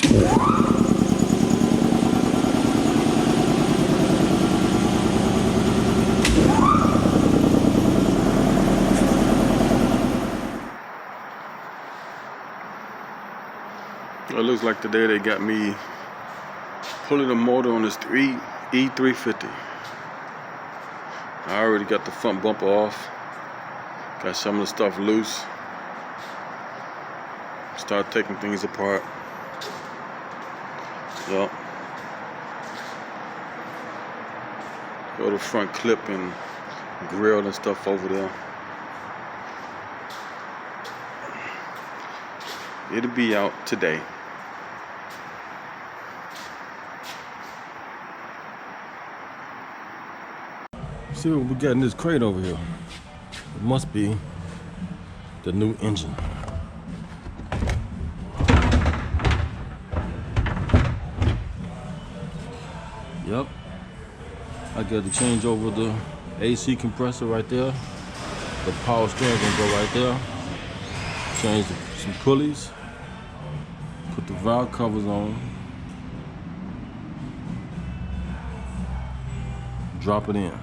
It looks like today they got me pulling the motor on this E350. I already got the front bumper off. Got some of the stuff loose. Start taking things apart. Yup. Go to the front clip and grill and stuff over there. It'll be out today. See what we got in this crate over here. It must be the new engine. Yep. I got to change over the AC compressor right there. The power steering gonna go right there. Change some pulleys. Put the valve covers on. Drop it in.